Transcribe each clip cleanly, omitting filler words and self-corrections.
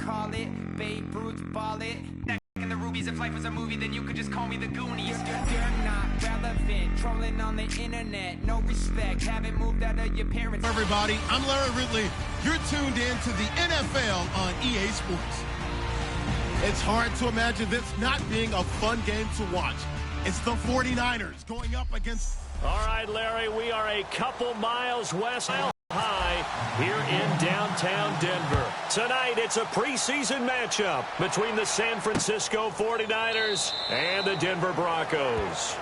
call it. Babe Ruth, ball it. And the rubies, if life was a movie, then you could just call me the Goonies. You're not relevant, trolling on the internet. No respect, haven't moved out of your parents. Everybody, I'm Larry Ridley. You're tuned in to the NFL on EA Sports. It's hard to imagine this not being a fun game to watch. It's the 49ers going up against... All right, Larry, we are a couple miles west high here in downtown Denver. Tonight, it's a preseason matchup between the San Francisco 49ers and the Denver Broncos.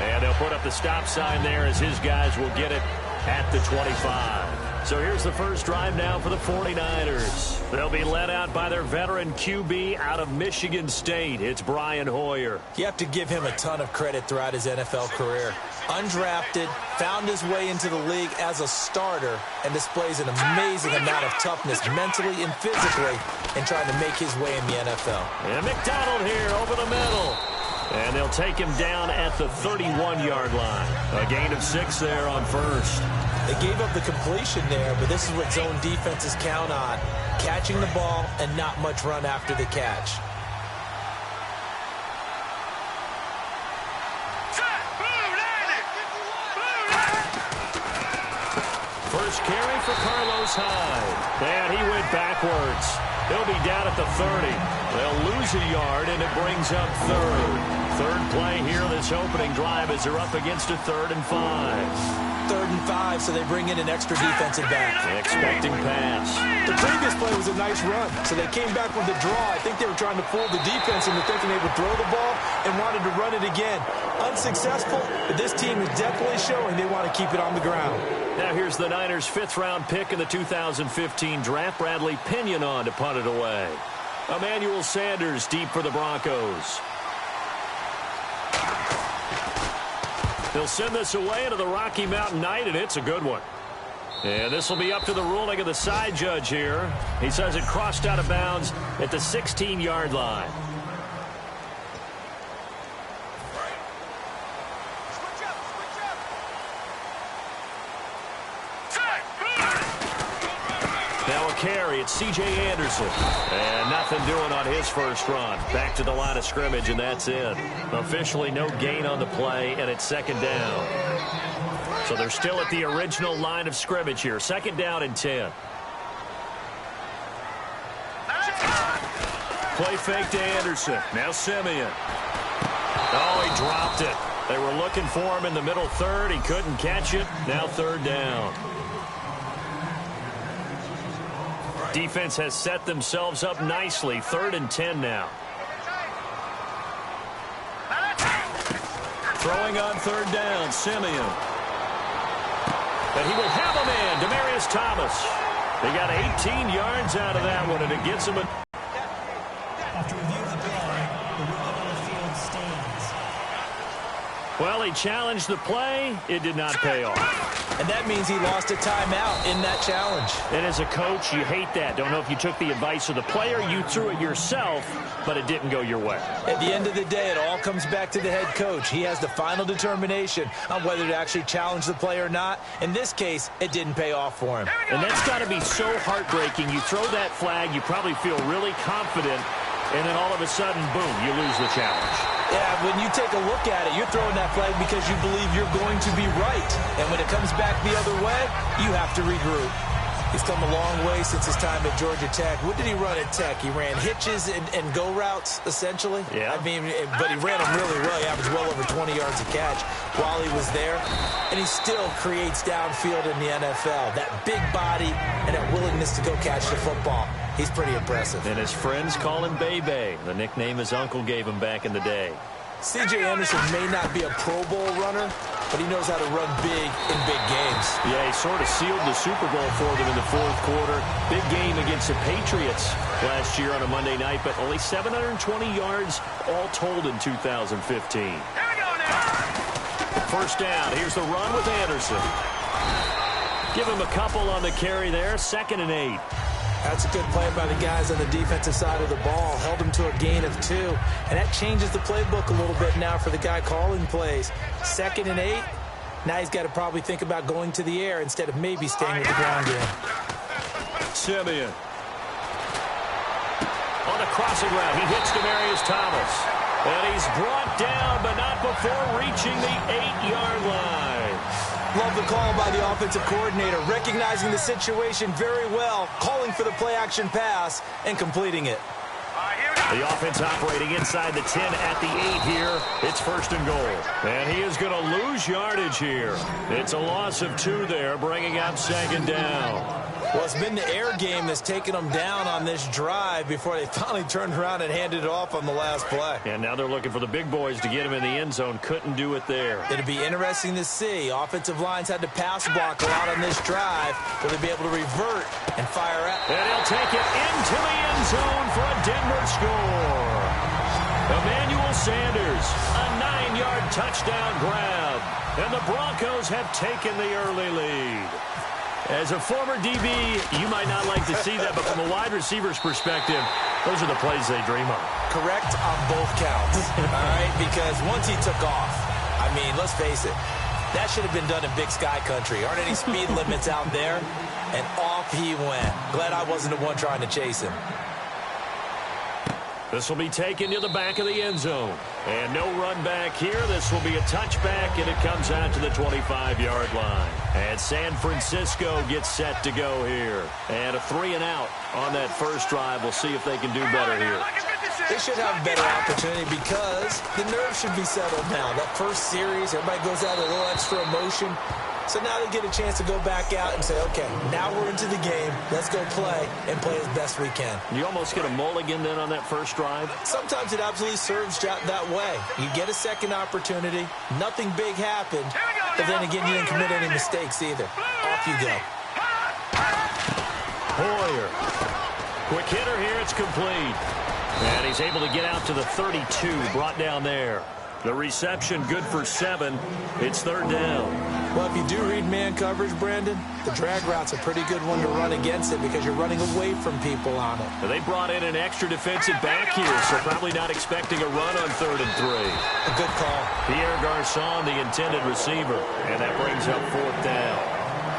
And they'll put up the stop sign there as his guys will get it at the 25. So here's the first drive now for the 49ers. They'll be led out by their veteran QB out of Michigan State. It's Brian Hoyer. You have to give him a ton of credit throughout his NFL career. Undrafted, found his way into the league as a starter, and displays an amazing amount of toughness mentally and physically in trying to make his way in the NFL. And McDonald here over the middle. And they'll take him down at the 31-yard line. A gain of 6 there on first. They gave up the completion there, but this is what zone defenses count on. Catching the ball and not much run after the catch. First carry for Carlos Hyde. And he went backwards. He'll be down at the 30. They'll lose a yard, and it brings up third. Third play here this opening drive as they're up against a 3rd and 5. 3rd and 5, so they bring in an extra defensive back. Expecting pass. The previous play was a nice run, so they came back with the draw. I think they were trying to fool the defense into thinking they would throw the ball and wanted to run it again. Unsuccessful, but this team is definitely showing they want to keep it on the ground. Now here's the Niners' 5th-round pick in the 2015 draft, Bradley Pinion on to punt it away. Emmanuel Sanders deep for the Broncos. They'll send this away into the Rocky Mountain Night, and it's a good one. And this will be up to the ruling of the side judge here. He says it crossed out of bounds at the 16-yard line. Now a carry, it's C.J. Anderson. And nothing doing on his first run. Back to the line of scrimmage, and that's it. Officially no gain on the play, and it's 2nd down. So they're still at the original line of scrimmage here. 2nd down and 10. Play fake to Anderson. Now Simeon. Oh, he dropped it. They were looking for him in the middle 3rd. He couldn't catch it. Now 3rd down. Defense has set themselves up nicely. 3rd and 10 now. Throwing on 3rd down, Simeon. And he will have a man, Demaryius Thomas. They got 18 yards out of that one, and it gets him a... After review of the play, the ruling on the field stands. Well, he challenged the play. It did not pay off. And that means he lost a timeout in that challenge. And as a coach, you hate that. Don't know if you took the advice of the player, you threw it yourself, but it didn't go your way. At the end of the day, it all comes back to the head coach. He has the final determination on whether to actually challenge the play or not. In this case, it didn't pay off for him. And that's got to be so heartbreaking. You throw that flag, you probably feel really confident, and then all of a sudden, boom, you lose the challenge. Yeah, when you take a look at it, you're throwing that flag because you believe you're going to be right. And when it comes back the other way, you have to regroup. He's come a long way since his time at Georgia Tech. What did he run at Tech? He ran hitches and go routes, essentially. Yeah. I mean, but he ran them really well. He averaged well over 20 yards a catch while he was there. And he still creates downfield in the NFL. That big body and that willingness to go catch the football. He's pretty impressive. And his friends call him Bebe, the nickname his uncle gave him back in the day. C.J. Anderson may not be a Pro Bowl runner, but he knows how to run big in big games. Yeah, he sort of sealed the Super Bowl for them in the 4th quarter. Big game against the Patriots last year on a Monday night, but only 720 yards all told in 2015. Here we go now. First down. Here's the run with Anderson. Give him a couple on the carry there. 2nd and 8. That's a good play by the guys on the defensive side of the ball. Held him to a gain of 2. And that changes the playbook a little bit now for the guy calling plays. 2nd and 8. Now he's got to probably think about going to the air instead of maybe staying with the ground game. Simeon. A crossing route. He hits Demaryius Thomas. And he's brought down, but not before reaching the 8-yard line. Love the call by the offensive coordinator, recognizing the situation very well, calling for the play-action pass, and completing it. The offense operating inside the 10 at the 8 here. It's 1st and goal. And he is going to lose yardage here. It's a loss of 2 there, bringing up 2nd down. Well, it's been the air game that's taken them down on this drive before they finally turned around and handed it off on the last play. And now they're looking for the big boys to get him in the end zone. Couldn't do it there. It'll be interesting to see. Offensive lines had to pass block a lot on this drive. Will they be able to revert and fire out? And he'll take it into the end zone for a Denver score. Emmanuel Sanders, a 9-yard touchdown grab. And the Broncos have taken the early lead. As a former DB, you might not like to see that, but from a wide receiver's perspective, those are the plays they dream of. Correct on both counts, all right? Because once he took off, I mean, let's face it, that should have been done in Big Sky Country. Aren't any speed limits out there? And off he went. Glad I wasn't the one trying to chase him. This will be taken to the back of the end zone. And no run back here. This will be a touchback, and it comes out to the 25-yard line. And San Francisco gets set to go here. And a 3-and-out on that first drive. We'll see if they can do better here. They should have a better opportunity because the nerves should be settled now. That first series, everybody goes out with a little extra emotion. So now they get a chance to go back out and say, okay, now we're into the game. Let's go play and play as best we can. You almost get a mulligan then on that first drive? Sometimes it absolutely serves that way. You get a second opportunity. Nothing big happened. But then again, you didn't commit any mistakes either. Off you go. Hoyer. Quick hitter here. It's complete. And he's able to get out to the 32. Brought down there. The reception good for 7. It's 3rd down. Well, if you do read man coverage, Brandon, the drag route's a pretty good one to run against it because you're running away from people on it. They brought in an extra defensive back here, so probably not expecting a run on 3rd and 3. A good call. Pierre Garçon, the intended receiver, and that brings up 4th down.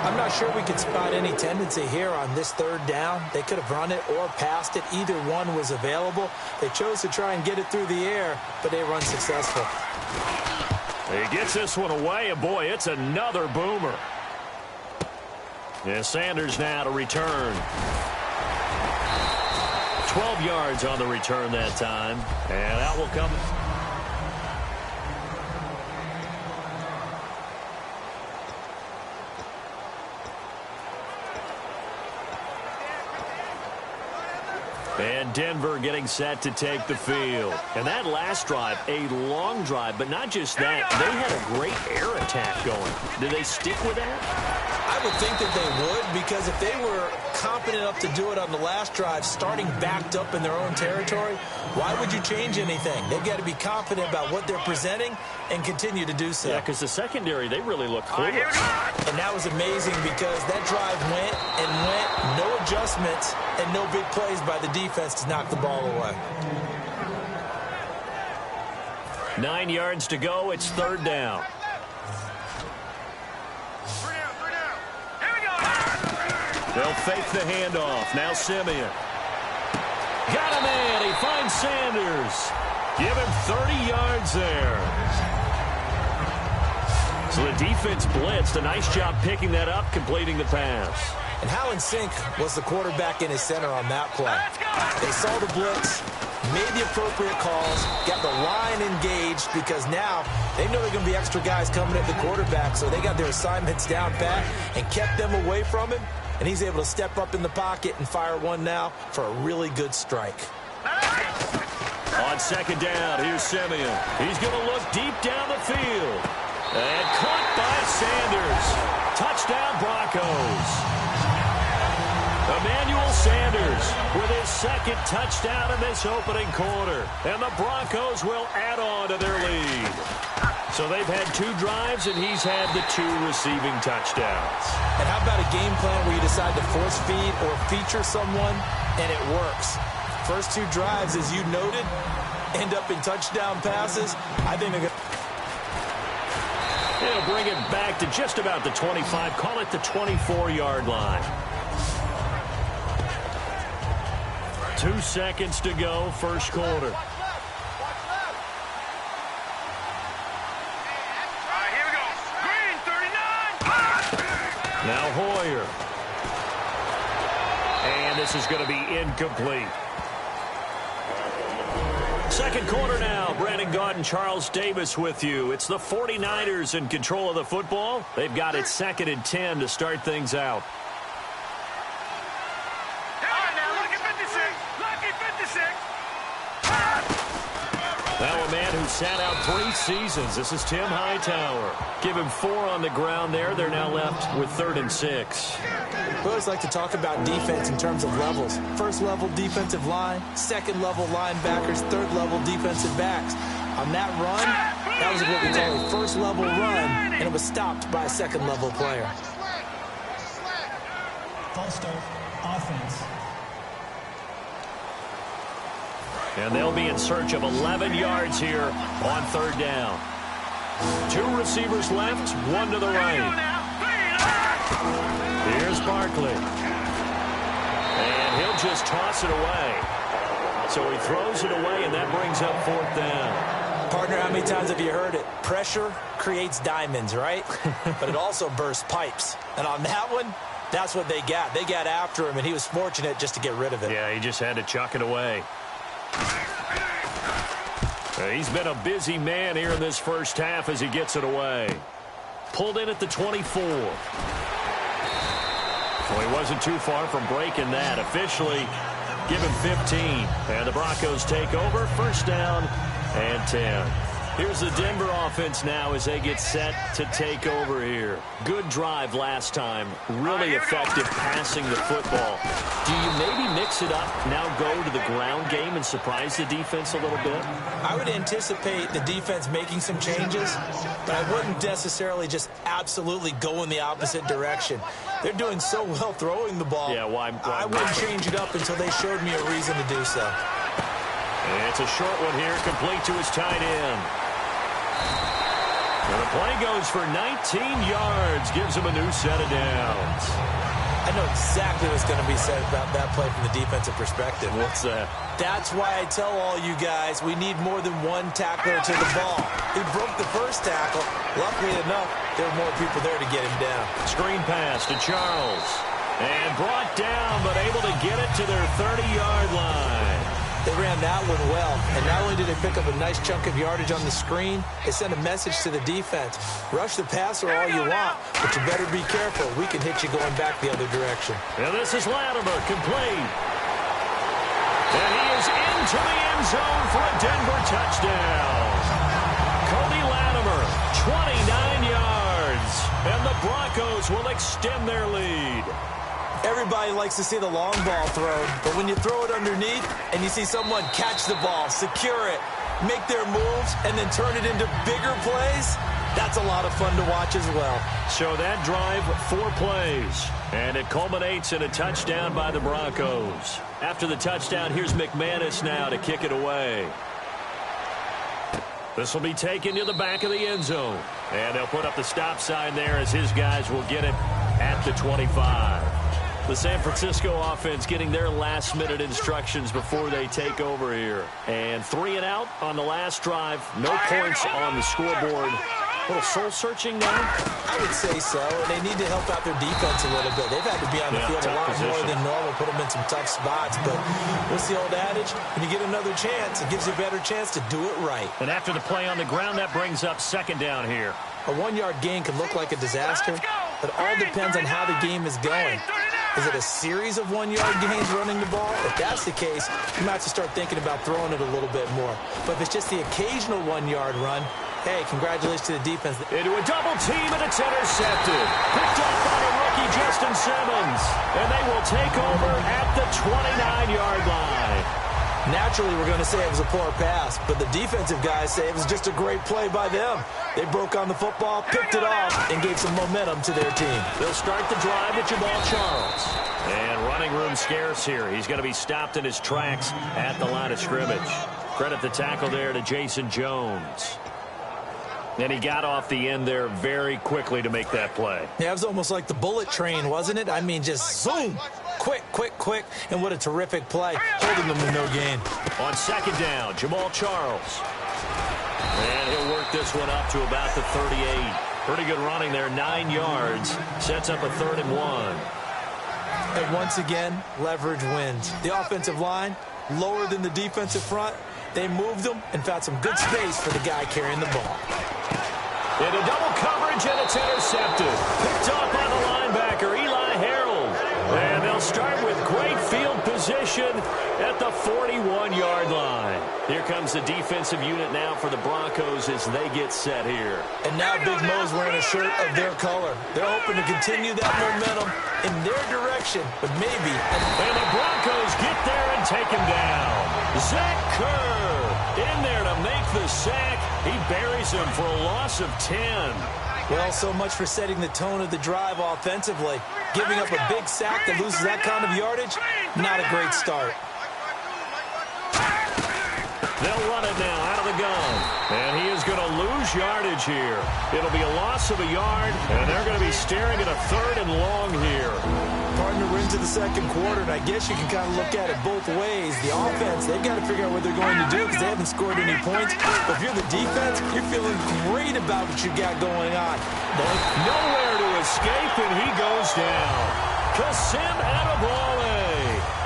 I'm not sure we could spot any tendency here on this 3rd down. They could have run it or passed it. Either one was available. They chose to try and get it through the air, but they were unsuccessful. He gets this one away, and boy, it's another boomer. Yeah, Sanders now to return. 12 yards on the return that time, and that will come. And Denver getting set to take the field. And that last drive, a long drive, but not just that. They had a great air attack going. Did they stick with that? I would think that they would, because if they were confident enough to do it on the last drive, starting backed up in their own territory, why would you change anything? They've got to be confident about what they're presenting and continue to do so. Yeah, because the secondary, they really look clueless. And that was amazing because that drive went and went, no adjustments, and no big plays by the defense to knock the ball away. 9 yards to go. It's 3rd down. They'll fake the handoff. Now Simeon. Got him in. He finds Sanders. Give him 30 yards there. So the defense blitzed. A nice job picking that up, completing the pass. And how in sync was the quarterback in his center on that play? They saw the blitz, made the appropriate calls, got the line engaged because now they know they're going to be extra guys coming at the quarterback, so they got their assignments down pat and kept them away from him, and he's able to step up in the pocket and fire one now for a really good strike. On 2nd down, here's Simeon. He's going to look deep down the field. And caught by Sanders. Touchdown, Broncos. Emmanuel Sanders with his 2nd touchdown in this opening quarter. And the Broncos will add on to their lead. So they've had 2 drives, and he's had the 2 receiving touchdowns. And how about a game plan where you decide to force feed or feature someone, and it works? First 2 drives, as you noted, end up in touchdown passes. I think they're going to... They'll bring it back to just about the 25. Call it the 24-yard line. 2 seconds to go, first quarter. Now Hoyer. And this is going to be incomplete. Second quarter now. Brandon Gaud and Charles Davis with you. It's the 49ers in control of the football. They've got it 2nd and 10 to start things out. Now a man who sat out 3 seasons. This is Tim Hightower. Give him 4 on the ground there. They're now left with 3rd and 6. We always like to talk about defense in terms of levels. First level defensive line, second level linebackers, third level defensive backs. On that run, that was what we call a first level run, and it was stopped by a second level player. False start, offense. And they'll be in search of 11 yards here on 3rd down. 2 receivers left, 1 to the right. Here's Barkley. And he'll just toss it away. So he throws it away, and that brings up 4th down. Partner, how many times have you heard it? Pressure creates diamonds, right? But it also bursts pipes. And on that one, that's what they got. They got after him, and he was fortunate just to get rid of it. Yeah, he just had to chuck it away. He's been a busy man here in this first half as he gets it away. Pulled in at the 24. Well, he wasn't too far from breaking that. Officially, give him 15. And the Broncos take over. 1st down and 10. Here's the Denver offense now as they get set to take over here. Good drive last time. Really effective passing the football. Do you maybe mix it up, now go to the ground game and surprise the defense a little bit? I would anticipate the defense making some changes, but I wouldn't necessarily just absolutely go in the opposite direction. They're doing so well throwing the ball. Yeah, why I wouldn't change it up until they showed me a reason to do so. It's a short one here, complete to his tight end. And the play goes for 19 yards, gives him a new set of downs. I know exactly what's going to be said about that play from the defensive perspective. What's that? That's why I tell all you guys we need more than one tackler to the ball. He broke the first tackle. Luckily enough, there were more people there to get him down. Screen pass to Charles. And brought down, but able to get it to their 30-yard line. They ran that one well, and not only did they pick up a nice chunk of yardage on the screen, they sent a message to the defense. Rush the passer all you want, but you better be careful. We can hit you going back the other direction. And this is Latimer, complete. And he is into the end zone for a Denver touchdown. Cody Latimer, 29 yards, and the Broncos will extend their lead. Everybody likes to see the long ball thrown, but when you throw it underneath and you see someone catch the ball, secure it, make their moves, and then turn it into bigger plays, that's a lot of fun to watch as well. So that drive, 4 plays, and it culminates in a touchdown by the Broncos. After the touchdown, here's McManus now to kick it away. This will be taken to the back of the end zone, and they'll put up the stop sign there as his guys will get it at the 25. The San Francisco offense getting their last-minute instructions before they take over here. And 3 and out on the last drive. No points on the scoreboard. A little soul-searching now? I would say so, and they need to help out their defense a little bit. They've had to be on the field a lot more than normal, put them in some tough spots. But what's the old adage? When you get another chance, it gives you a better chance to do it right. And after the play on the ground, that brings up 2nd down here. A 1-yard gain can look like a disaster, but it all depends on how the game is going. Is it a series of 1-yard gains running the ball? If that's the case, you might have to start thinking about throwing it a little bit more. But if it's just the occasional 1-yard run, hey, congratulations to the defense. Into a double team, and it's intercepted. Picked up by the rookie, Justin Simmons. And they will take over at the 29-yard line. Naturally, we're going to say it was a poor pass, but the defensive guys say it was just a great play by them. They broke on the football, picked it off, and gave some momentum to their team. They'll start the drive with Jamal Charles. And running room scarce here. He's going to be stopped in his tracks at the line of scrimmage. Credit the tackle there to Jason Jones. And he got off the end there very quickly to make that play. Yeah, it was almost like the bullet train, wasn't it? I mean, just zoom. Quick, and what a terrific play, holding them to no gain. On second down, Jamal Charles. And he'll work this one up to about the 38. Pretty good running there, 9 yards. Sets up a 3rd and 1. And once again, leverage wins. The offensive line, lower than the defensive front. They moved them and found some good space for the guy carrying the ball. Into double coverage, and it's intercepted. Picked off by the linebacker, Eli Harold. And they'll start with great field position at the 41-yard line. Here comes the defensive unit now for the Broncos as they get set here. And now Big Mo's wearing a shirt of their color. They're hoping to continue that momentum in their direction, but maybe. And the Broncos get there and take him down. Zach Kerr in there to make the sack. He buries him for a loss of 10. Well, so much for setting the tone of the drive offensively. Giving up a big sack that loses that kind of yardage, not a great start. They'll run it now out of the gun. And he is going to lose yardage here. It'll be a loss of a yard, and they're going to be staring at a 3rd and long here. Partner, we're into the second quarter, and I guess you can kind of look at it both ways. The offense, they've got to figure out what they're going to do because they haven't scored any points. But if you're the defense, you're feeling great about what you got going on. Nowhere to escape, and he goes down. Kasim Adebawale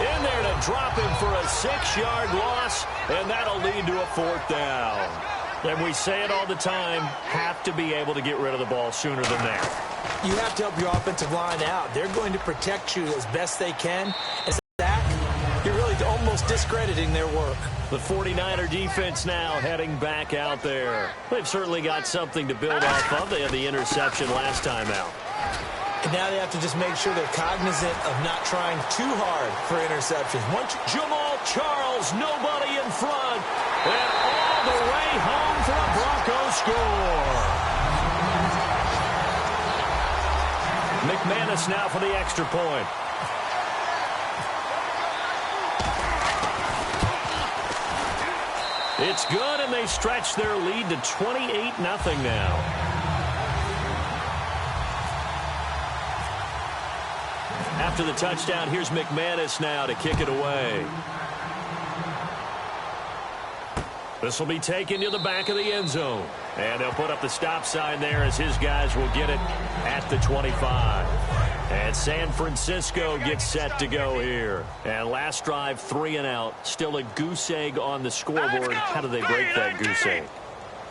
in there to drop him for a 6-yard loss, and that'll lead to a 4th down. And we say it all the time, have to be able to get rid of the ball sooner than that. You have to help your offensive line out. They're going to protect you as best they can. As Zach, you're really almost discrediting their work. The 49er defense now heading back out there. They've certainly got something to build off of. They had the interception last time out. And now they have to just make sure they're cognizant of not trying too hard for interceptions. Once Jamal Charles, nobody in front. And all the way home for a Broncos score. McManus now for the extra point. It's good, and they stretch their lead to 28-0 now. After the touchdown, here's McManus now to kick it away. This will be taken to the back of the end zone. And they'll put up the stop sign there as his guys will get it at the 25. And San Francisco gets set to go here. And last drive, 3 and out. Still a goose egg on the scoreboard. How do they break that goose egg?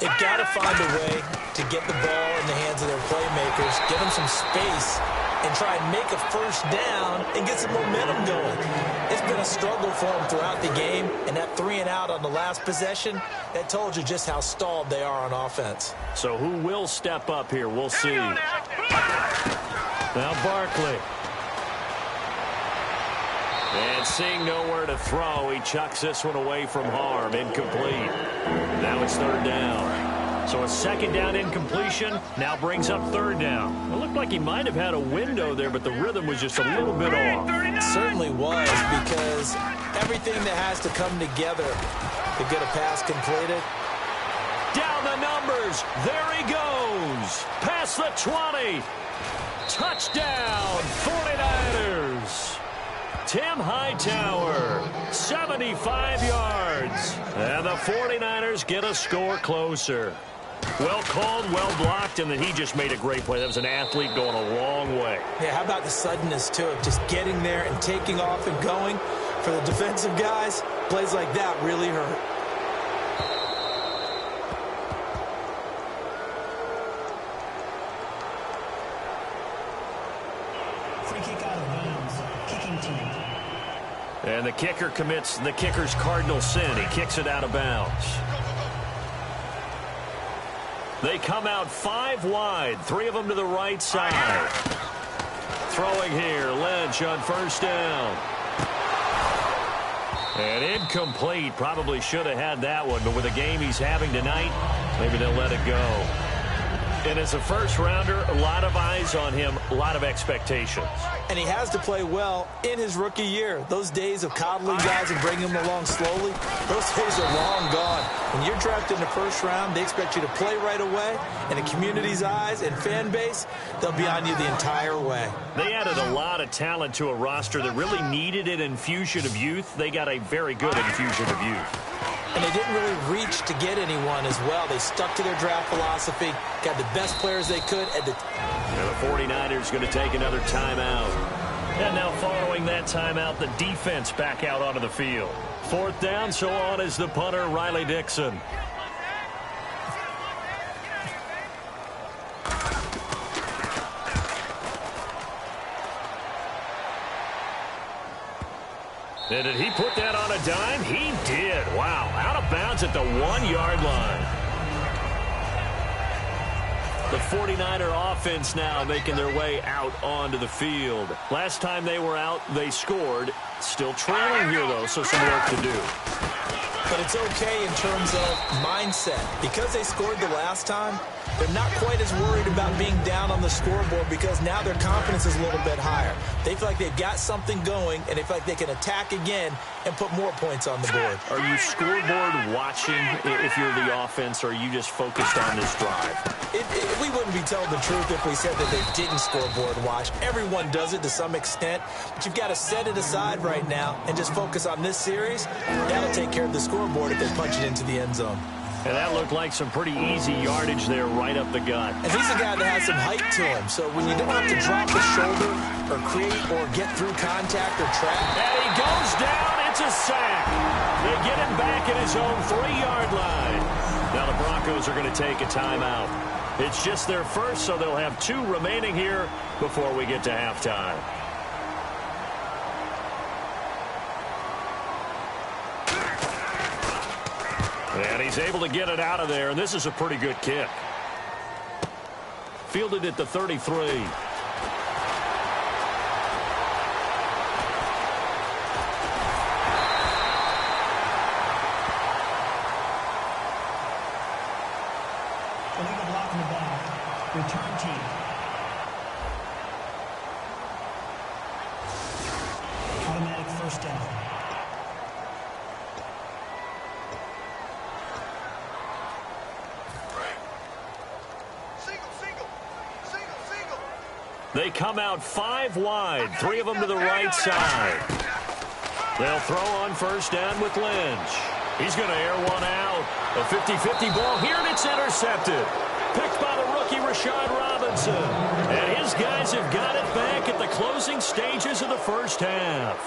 They've got to find a way to get the ball in the hands of their playmakers, give them some space, and try and make a first down and get some momentum going. It's been a struggle for them throughout the game, and that 3 and out on the last possession, that told you just how stalled they are on offense. So who will step up here? We'll see. Now Barkley. And seeing nowhere to throw, he chucks this one away from harm. Incomplete. Now it's 3rd down. So a 2nd down incompletion now brings up 3rd down. It looked like he might have had a window there, but the rhythm was just a little bit off. It certainly was, because everything that has to come together to get a pass completed. Down the numbers. There he goes. Past the 20. Touchdown, 49ers. Tim Hightower, 75 yards. And the 49ers get a score closer. Well called, well blocked, and then he just made a great play. That was an athlete going a long way. Yeah, how about the suddenness to it? Just getting there and taking off and going. For the defensive guys, plays like that really hurt. Free kick out of bounds. Kicking team. And the kicker commits the kicker's cardinal sin. He kicks it out of bounds. They come out 5 wide, 3 of them to the right side. Throwing here, Lynch on 1st down. And incomplete. Probably should have had that one, but with the game he's having tonight, maybe they'll let it go. And as a first-rounder, a lot of eyes on him, a lot of expectations. And he has to play well in his rookie year. Those days of coddling guys and bringing them along slowly, those days are long gone. When you're drafted in the first round, they expect you to play right away. And the community's eyes and fan base, they'll be on you the entire way. They added a lot of talent to a roster that really needed an infusion of youth. They got a very good infusion of youth. And they didn't really reach to get anyone as well. They stuck to their draft philosophy, got the best players they could. And the 49ers going to take another timeout. And now following that timeout, the defense back out onto the field. 4th down, so on is the punter, Riley Dixon. And did he put that on a dime? He did. Wow. Out of bounds at the 1-yard line. The 49er offense now making their way out onto the field. Last time they were out, they scored. Still trailing here, though, so some work to do. But it's okay in terms of mindset. Because they scored the last time, they're not quite as worried about being down on the scoreboard because now their confidence is a little bit higher. They feel like they've got something going, and they feel like they can attack again and put more points on the board. Are you scoreboard watching if you're the offense, or are you just focused on this drive? We wouldn't be telling the truth if we said that they didn't scoreboard watch. Everyone does it to some extent, but you've got to set it aside right now and just focus on this series. That'll take care of the scoreboard if they punch it into the end zone. And that looked like some pretty easy yardage there right up the gut. And he's a guy that has some height to him, so when you don't have to drop the shoulder or create or get through contact or trap. And he goes down. It's a sack. They get him back at his own 3-yard line. Now the Broncos are going to take a timeout. It's just their first, so they'll have 2 remaining here before we get to halftime. And he's able to get it out of there, and this is a pretty good kick. Fielded at the 33. Illegal block in the back. Return team. Automatic first down. They come out 5 wide, 3 of them to the right side. They'll throw on first down with Lynch. He's going to air one out. A 50-50 ball here, and it's intercepted. Picked by the rookie, Rashad Robinson. And his guys have got it back at the closing stages of the first half.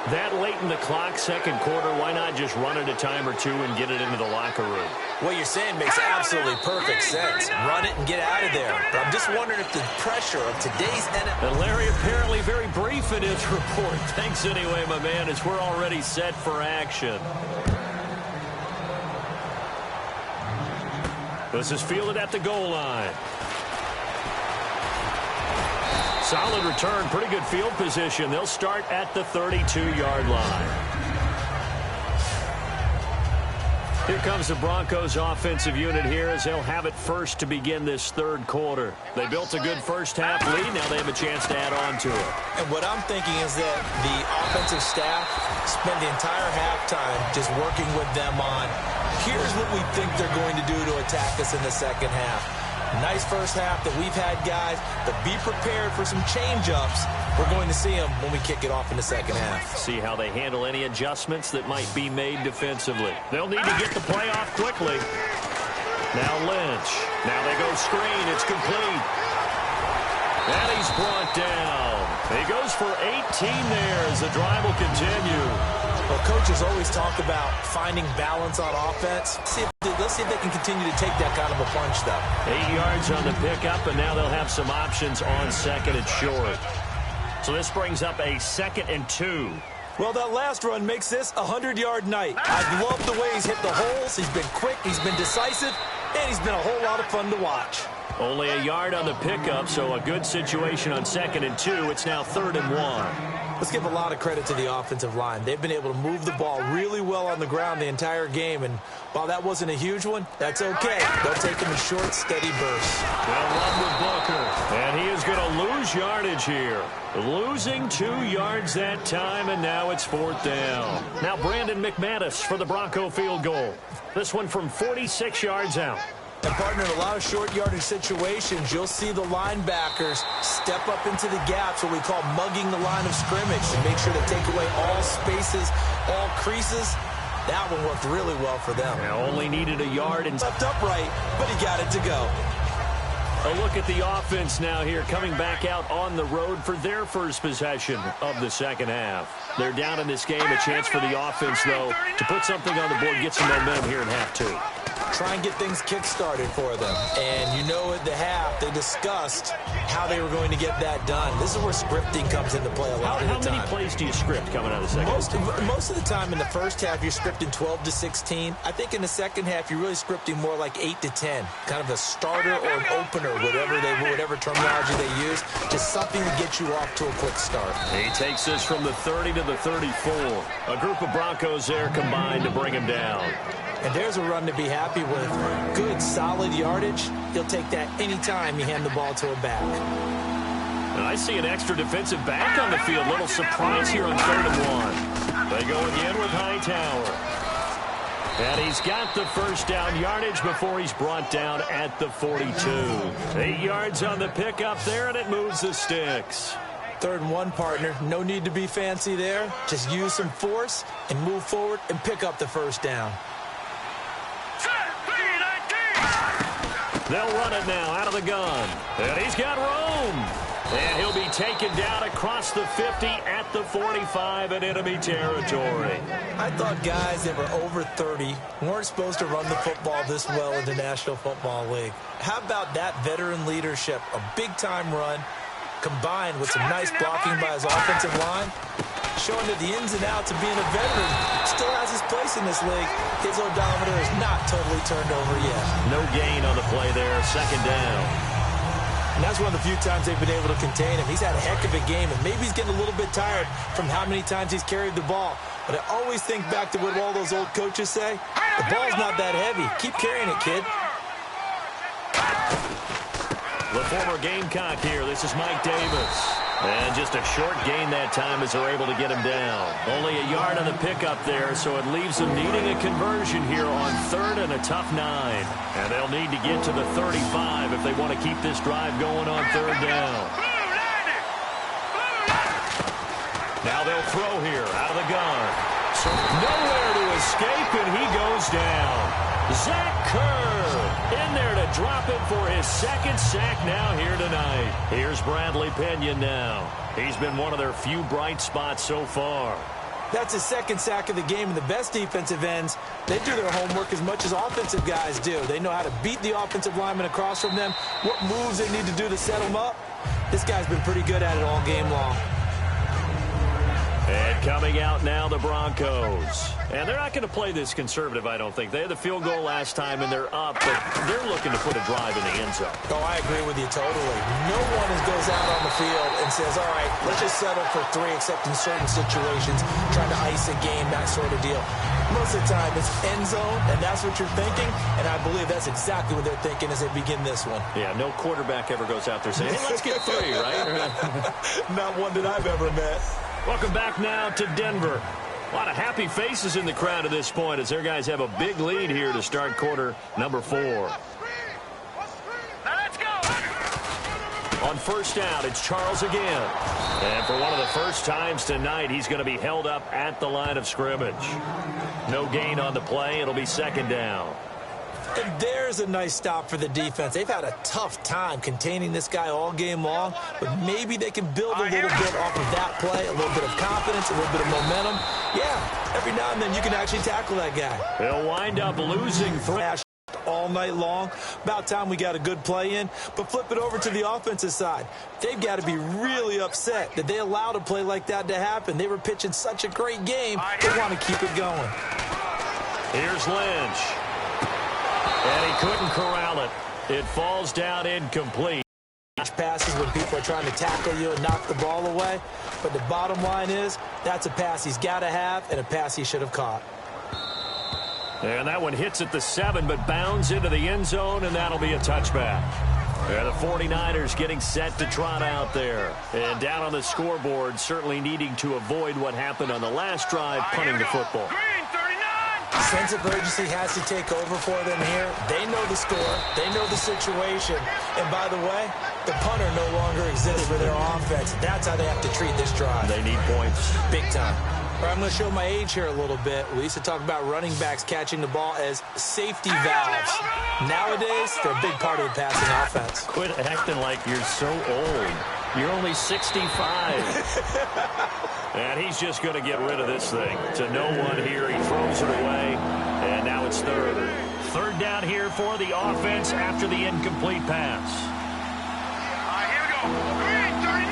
That late in the clock, second quarter, why not just run it a time or two and get it into the locker room? What you're saying makes absolutely perfect sense. Run it and get out of there. But I'm just wondering if the pressure of today's NFL... And Larry apparently very brief in his report. Thanks anyway, my man, as we're already set for action. This is fielded at the goal line. Solid return, pretty good field position. They'll start at the 32-yard line. Here comes the Broncos offensive unit here as they'll have it first to begin this third quarter. They built a good first half lead. Now they have a chance to add on to it. And what I'm thinking is that the offensive staff spent the entire halftime just working with them on, here's what we think they're going to do to attack us in the second half. Nice first half that we've had, guys, but be prepared for some change-ups. We're going to see them when we kick it off in the second half. See how they handle any adjustments that might be made defensively. They'll need to get the play off quickly. Now Lynch. Now they go screen. It's complete. And he's brought down. He goes for 18 there as the drive will continue. Well, coaches always talk about finding balance on offense. Let's see if they can continue to take that kind of a punch, though. 8 yards on the pickup, and now they'll have some options on second and short. So this brings up a 2nd and 2. Well, that last run makes this a 100-yard night. I've loved the way he's hit the holes. He's been quick, he's been decisive, and he's been a whole lot of fun to watch. Only a yard on the pickup, so a good situation on 2nd and 2. It's now 3rd and 1. Let's give a lot of credit to the offensive line. They've been able to move the ball really well on the ground the entire game, and while that wasn't a huge one, that's okay. They'll take them in short, steady bursts. Well, one with Booker, and he is going to lose yardage here. Losing 2 yards that time, and now it's 4th down. Now Brandon McManus for the Bronco field goal. This one from 46 yards out. And, partner, in a lot of short yardage situations, you'll see the linebackers step up into the gaps, what we call mugging the line of scrimmage, to make sure to take away all spaces, all creases. That one worked really well for them. Now only needed a yard and left upright, but he got it to go. A look at the offense now here, coming back out on the road for their first possession of the second half. They're down in this game. A chance for the offense, though, to put something on the board, get some momentum here in half 2. Try and get things kick-started for them. And you know at the half, they discussed how they were going to get that done. This is where scripting comes into play a lot of the time. How many plays do you script coming out of the second half? Most of the time in the first half, you're scripting 12 to 16. I think in the second half, you're really scripting more like 8 to 10. Kind of a starter or an opener, whatever terminology they use. Just something to get you off to a quick start. He takes this from the 30 to the 34. A group of Broncos there combined to bring him down. And there's a run to be happy with. Good, solid yardage. He'll take that anytime you hand the ball to a back. And I see an extra defensive back on the field. Little surprise here on 3rd and 1. They go again with Hightower. And he's got the first down yardage before he's brought down at the 42. 8 yards on the pickup there, and it moves the sticks. 3rd and 1, partner. No need to be fancy there. Just use some force and move forward and pick up the first down. They'll run it now out of the gun. And he's got room. And he'll be taken down across the 50 at the 45 in enemy territory. I thought guys that were over 30 weren't supposed to run the football this well in the National Football League. How about that veteran leadership? A big-time run combined with some nice blocking by his offensive line, showing that the ins and outs of being a veteran still has his place in this league. His odometer is not totally turned over yet. No gain on the play there, 2nd down. And that's one of the few times they've been able to contain him. He's had a heck of a game, and maybe he's getting a little bit tired from how many times he's carried the ball. But I always think back to what all those old coaches say. The ball's not that heavy. Keep carrying it, kid. The former Gamecock here. This is Mike Davis. And just a short gain that time as they're able to get him down. Only a yard on the pickup there, so it leaves them needing a conversion here on 3rd and a tough 9. And they'll need to get to the 35 if they want to keep this drive going on 3rd down. Now they'll throw here out of the gun. So nowhere to escape, and he goes down. Zach Kerr in there to drop it for his 2nd sack now here tonight. Here's Bradley Pinion now. He's been one of their few bright spots so far. That's his 2nd sack of the game, and the best defensive ends, they do their homework as much as offensive guys do. They know how to beat the offensive lineman across from them, what moves they need to do to set them up. This guy's been pretty good at it all game long. And coming out now, the Broncos. And they're not going to play this conservative, I don't think. They had the field goal last time, and they're up, but they're looking to put a drive in the end zone. Oh, I agree with you totally. No one goes out on the field and says, all right, let's just settle for 3, except in certain situations, trying to ice a game, that sort of deal. Most of the time, it's end zone, and that's what you're thinking, and I believe that's exactly what they're thinking as they begin this one. Yeah, no quarterback ever goes out there saying, hey, let's get 3, right? Not one that I've ever met. Welcome back now to Denver. A lot of happy faces in the crowd at this point as their guys have a big lead here to start quarter number 4. Now let's go. On 1st down, it's Charles again. And for one of the first times tonight, he's going to be held up at the line of scrimmage. No gain on the play. It'll be 2nd down. And there's a nice stop for the defense. They've had a tough time containing this guy all game long, but maybe they can build a little bit off of that play, a little bit of confidence, a little bit of momentum. Yeah, every now and then you can actually tackle that guy. They'll wind up losing all night long. About time we got a good play in, but flip it over to the offensive side. They've got to be really upset that they allowed a play like that to happen. They were pitching such a great game, they want to keep it going. Here's Lynch. And he couldn't corral it. It falls down incomplete. passes when people are trying to tackle you and knock the ball away. But the bottom line is, that's a pass he's got to have and a pass he should have caught. And that one hits at the 7, but bounds into the end zone, and that'll be a touchback. And the 49ers getting set to trot out there. And down on the scoreboard, certainly needing to avoid what happened on the last drive, punting the football. Sense of urgency has to take over for them here. They know the score. They know the situation. And by the way, the punter no longer exists for their offense. That's how they have to treat this drive. They need points. Big time. All right, I'm going to show my age here a little bit. We used to talk about running backs catching the ball as safety valves. Nowadays, they're a big part of the passing offense. Quit acting like you're so old. You're only 65. And he's just going to get rid of this thing. To no one here. He throws it away. And now it's third. Third down here for the offense after the incomplete pass. Here we go. Green, 39.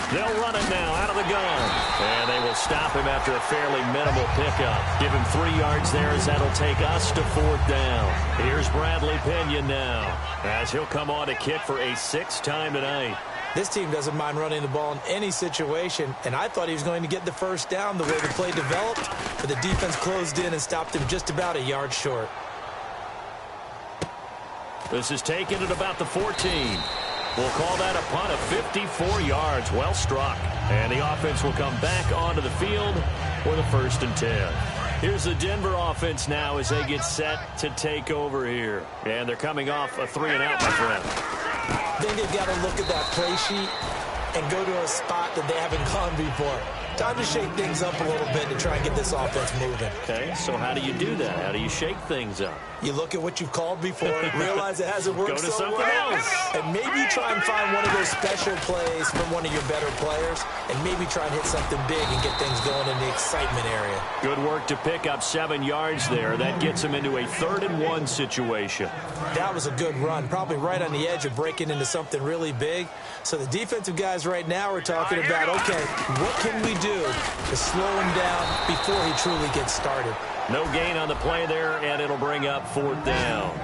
They'll run it now out of the gun. And they will stop him after a fairly minimal pickup. Give him 3 yards there as that'll take us to 4th down. Here's Bradley Pinion now as he'll come on to kick for a 6th time tonight. This team doesn't mind running the ball in any situation, and I thought he was going to get the first down the way the play developed, but the defense closed in and stopped him just about a yard short. This is taken at about the 14. We'll call that a punt of 54 yards. Well struck. And the offense will come back onto the field for the 1st and 10. Here's the Denver offense now as they get set to take over here. And they're coming off a 3-and-out, my friend. I think they've got to look at that play sheet and go to a spot that they haven't gone before. Time to shake things up a little bit to try and get this offense moving. Okay, so how do you do that? How do you shake things up? You look at what you've called before, realize it hasn't worked Go to so something well, else. and maybe try and find one of those special plays from one of your better players, and maybe try and hit something big and get things going in the excitement area. Good work to pick up 7 yards there. That gets them into a 3rd-and-1 situation. That was a good run, probably right on the edge of breaking into something really big. So the defensive guys right now are talking about, okay, what can we do to slow him down before he truly gets started? No gain on the play there, and it'll bring up 4th down.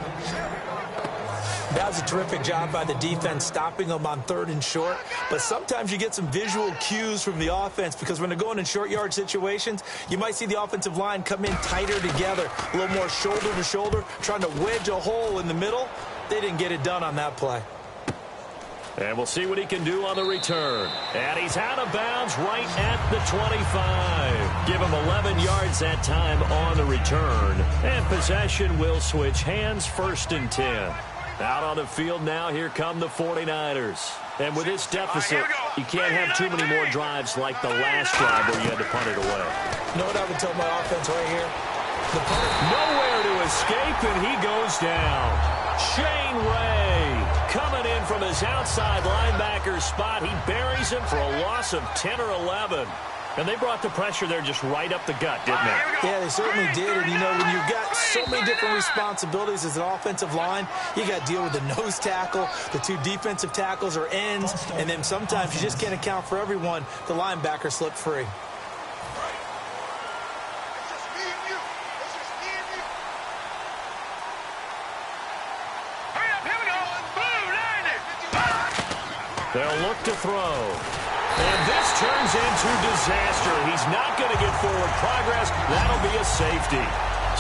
That was a terrific job by the defense stopping them on 3rd and short. But sometimes you get some visual cues from the offense because when they're going in short yard situations, you might see the offensive line come in tighter together, a little more shoulder to shoulder, trying to wedge a hole in the middle. They didn't get it done on that play. And we'll see what he can do on the return. And he's out of bounds right at the 25. Give him 11 yards that time on the return. And possession will switch hands, 1st and 10. Out on the field now, here come the 49ers. And with this deficit, you can't have too many more drives like the last drive where you had to punt it away. You know what I would tell my offense right here? The punter. Nowhere to escape, and he goes down. Shane Ray coming in from his outside linebacker spot. He buries him for a loss of 10 or 11. And they brought the pressure there just right up the gut, didn't they? Yeah, they certainly did. And, you know, when you've got so many different responsibilities as an offensive line, you got to deal with the nose tackle, the 2 defensive tackles or ends, and then sometimes you just can't account for everyone. The linebacker slipped free. They'll look to throw. And this turns into disaster. He's not going to get forward progress. That'll be a safety.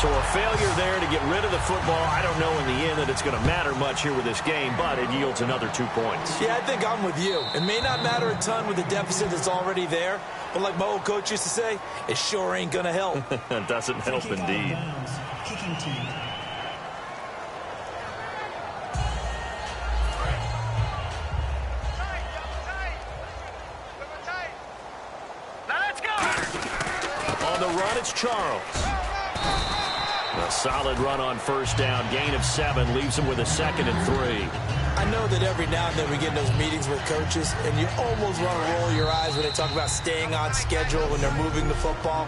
So a failure there to get rid of the football. I don't know in the end that it's going to matter much here with this game, but it yields another 2 points. Yeah, I think I'm with you. It may not matter a ton with the deficit that's already there, but like my old coach used to say, it sure ain't going to help. It doesn't help indeed. Kicking team. On the run, it's Charles. A solid run on 1st down. Gain of 7 leaves him with a 2nd and 3. I know that every now and then we get in those meetings with coaches, and you almost want to roll your eyes when they talk about staying on schedule when they're moving the football.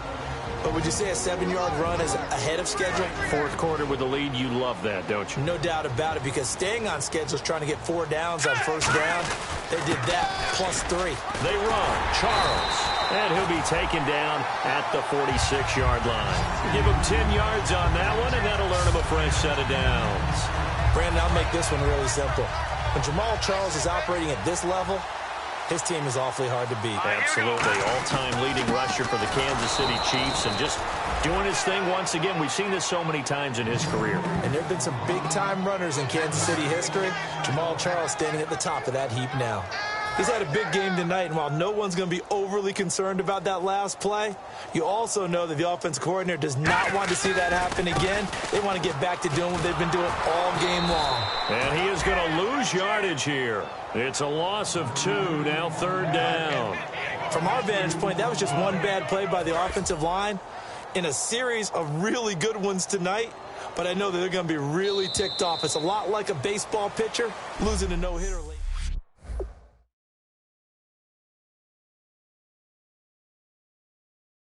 But would you say a 7-yard run is ahead of schedule? 4th quarter with the lead, you love that, don't you? No doubt about it, because staying on schedule is trying to get 4 downs on 1st down. They did that plus 3. They run. Charles. And he'll be taken down at the 46-yard line. Give him 10 yards on that one, and that'll earn him a fresh set of downs. Brandon, I'll make this one really simple. When Jamal Charles is operating at this level, his team is awfully hard to beat. Absolutely. All-time leading rusher for the Kansas City Chiefs, and just doing his thing once again. We've seen this so many times in his career. And there have been some big-time runners in Kansas City history. Jamal Charles standing at the top of that heap now. He's had a big game tonight, and while no one's going to be overly concerned about that last play, you also know that the offensive coordinator does not want to see that happen again. They want to get back to doing what they've been doing all game long. And he is going to lose yardage here. It's a loss of 2, now 3rd down. From our vantage point, that was just one bad play by the offensive line in a series of really good ones tonight, but I know that they're going to be really ticked off. It's a lot like a baseball pitcher losing a no-hitter late.